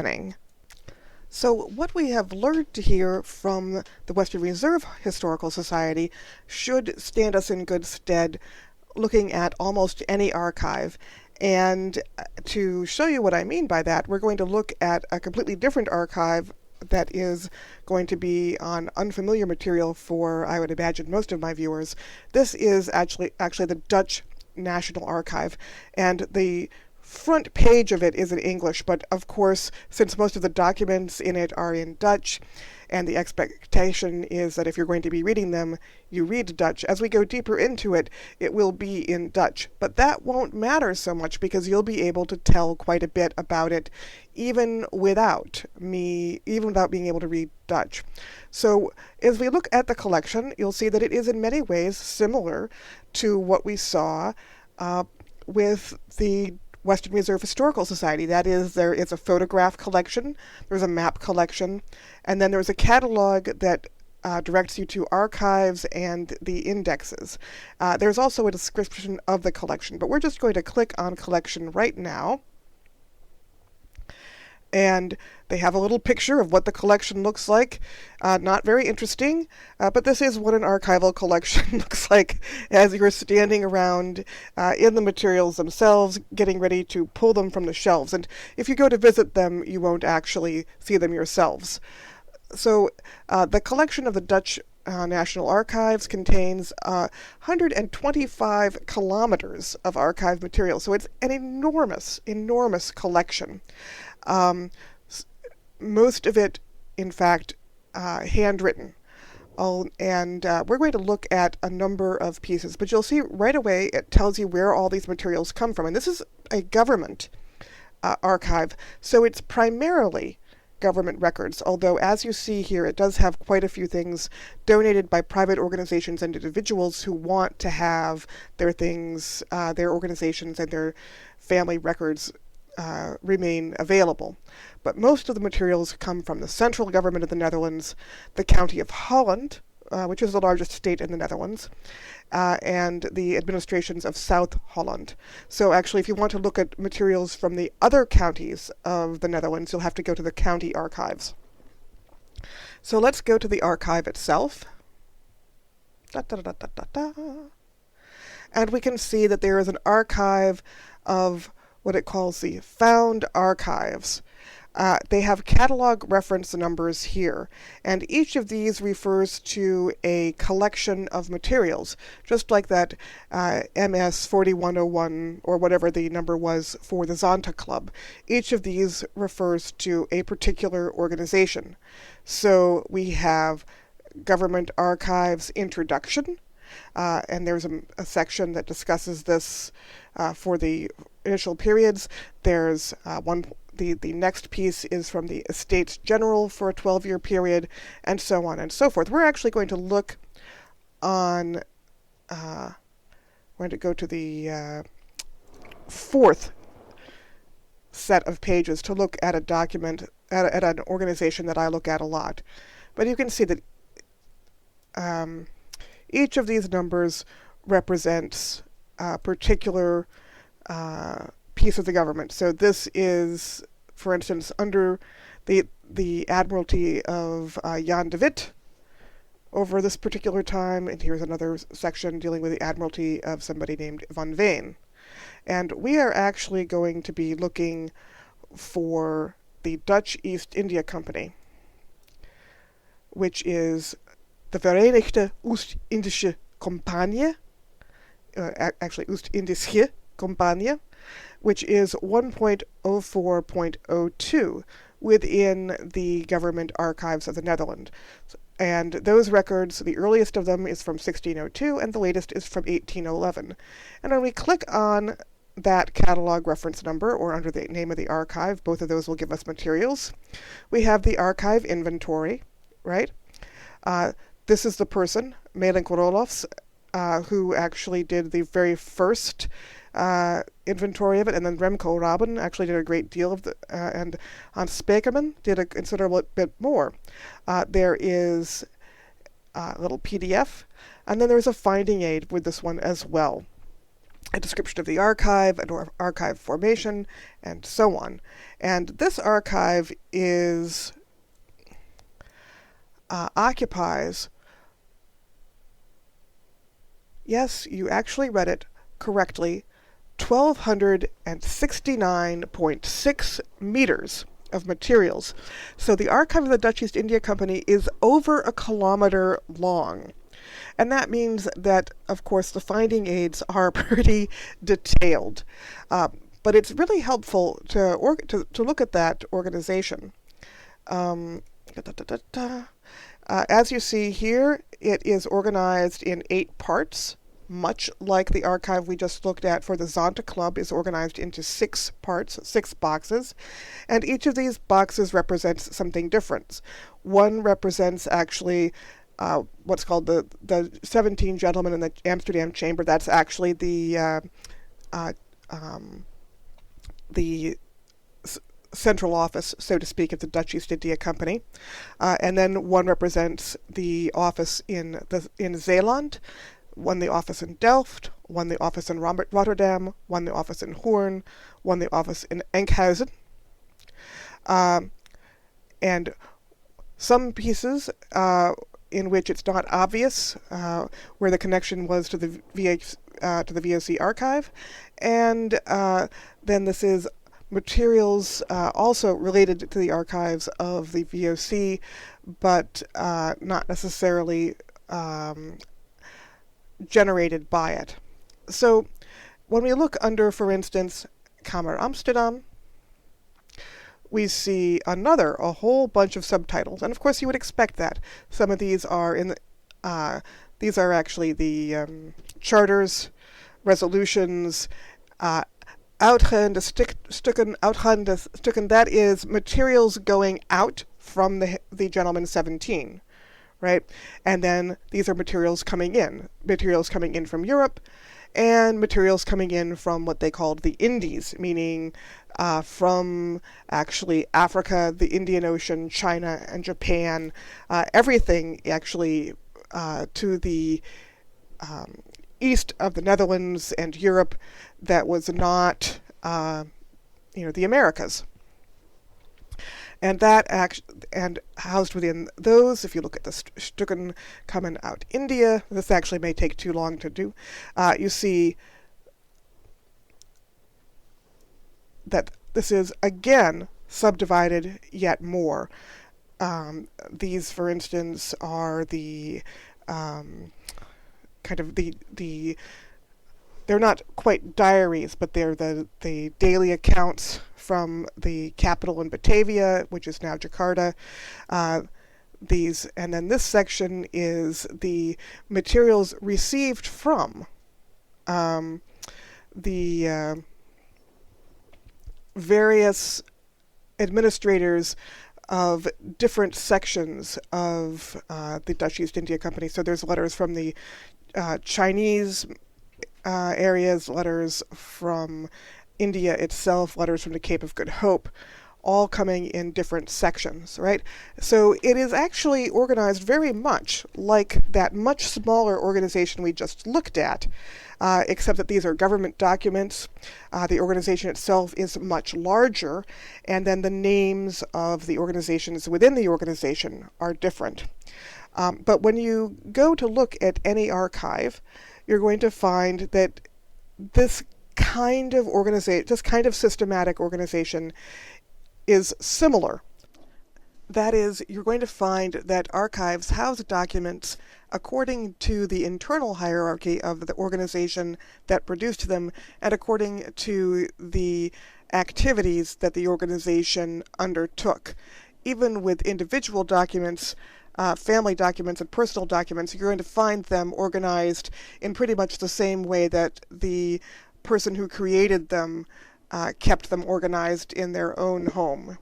happening. So what we have learned here from the Western Reserve Historical Society should stand us in good stead looking at almost any archive. And to show you what I mean by that, we're going to look at a completely different archive that is going to be on unfamiliar material for, I would imagine, most of my viewers. This is actually the Dutch National Archive, and the front page of it is in English, but of course, since most of the documents in it are in Dutch, and the expectation is that if you're going to be reading them, you read Dutch. As we go deeper into it, it will be in Dutch. But that won't matter so much because you'll be able to tell quite a bit about it even without being able to read Dutch. So as we look at the collection, you'll see that it is in many ways similar to what we saw with the Western Reserve Historical Society. That is, there is a photograph collection, there's a map collection, and then there's a catalog that directs you to archives and the indexes. There's also a description of the collection, but we're just going to click on collection right now. And they have a little picture of what the collection looks like. Not very interesting, but this is what an archival collection looks like as you're standing around in the materials themselves, getting ready to pull them from the shelves. And if you go to visit them, you won't actually see them yourselves. So the collection of the Dutch National Archives contains 125 kilometers of archive material. So it's an enormous, enormous collection. Most of it, in fact, handwritten. And we're going to look at a number of pieces, but you'll see right away it tells you where all these materials come from. And this is a government archive, so it's primarily government records, although as you see here, it does have quite a few things donated by private organizations and individuals who want to have their things, their organizations and their family records remain available. But most of the materials come from the central government of the Netherlands, the County of Holland, which is the largest state in the Netherlands, and the administrations of South Holland. So actually, if you want to look at materials from the other counties of the Netherlands, you'll have to go to the county archives. So let's go to the archive itself. And we can see that there is an archive of what it calls the found archives. They have catalog reference numbers here, and each of these refers to a collection of materials, just like that MS 4101 or whatever the number was for the Zonta Club. Each of these refers to a particular organization. So we have Government Archives Introduction, and there's a section that discusses this for the initial periods. There's the next piece is from the Estates General for a 12-year period, and so on and so forth. We're actually going to look on, we're going to go to the fourth set of pages to look at a document, at an organization that I look at a lot. But you can see that each of these numbers represents a particular piece of the government. So this is, for instance, under the Admiralty of Jan de Witt over this particular time, and here's another section dealing with the Admiralty of somebody named Van Veen. And we are actually going to be looking for the Dutch East India Company, which is the Verenigde Oost-Indische Compagnie, actually Oost-Indische Compagnie, which is 1.04.02 within the government archives of the Netherlands. And those records, the earliest of them is from 1602, and the latest is from 1811. And when we click on that catalog reference number, or under the name of the archive, both of those will give us materials. We have the archive inventory, right? This is the person, Melink Rolofs, who actually did the very first inventory of it, and then Remco Robin actually did a great deal of the, and Hans Spekerman did a considerable bit more. There is a little PDF, and then there's a finding aid with this one as well. a description of the archive, an archive formation, and so on. And this archive is occupies, yes, you actually read it correctly, 1,269.6 meters of materials. So the archive of the Dutch East India Company is over a kilometer long. And that means that, of course, the finding aids are pretty detailed. But it's really helpful to look at that organization. As you see here, it is organized in 8 parts, much like the archive we just looked at for the Zonta Club is organized into 6 parts, 6 boxes, and each of these boxes represents something different. One represents actually what's called the 17 gentlemen in the Amsterdam Chamber. That's actually the central office, so to speak, of the Dutch East India Company. And then one represents the office in Zeeland, one the office in Delft, one the office in Rotterdam, one the office in Hoorn, one the office in Enkhuizen. And some pieces in which it's not obvious where the connection was to the VOC archive, and then this is materials also related to the archives of the VOC, but not necessarily generated by it. So when we look under, for instance, Kamer Amsterdam, we see a whole bunch of subtitles, and of course you would expect that. Some of these are these are actually the charters, resolutions, uitgaande stukken, that is materials going out from the Gentleman 17, right? And then these are materials coming in from Europe, and materials coming in from what they called the Indies, meaning from actually Africa, the Indian Ocean, China, and Japan, everything actually to the east of the Netherlands and Europe that was not, the Americas. And and housed within those, if you look at the stukken coming out India, this actually may take too long to do, you see that this is again subdivided yet more. These, for instance, are the they're not quite diaries, but they're the daily accounts from the capital in Batavia, which is now Jakarta. And then this section is the materials received from the various administrators of different sections of the Dutch East India Company. So there's letters from the Chinese areas, letters from India itself, letters from the Cape of Good Hope, all coming in different sections, right? So it is actually organized very much like that much smaller organization we just looked at, except that these are government documents. The organization itself is much larger, and then the names of the organizations within the organization are different. But when you go to look at any archive, you're going to find that this kind of systematic organization is similar. That is, you're going to find that archives house documents according to the internal hierarchy of the organization that produced them and according to the activities that the organization undertook. Even with individual documents, family documents and personal documents, you're going to find them organized in pretty much the same way that the person who created them kept them organized in their own home.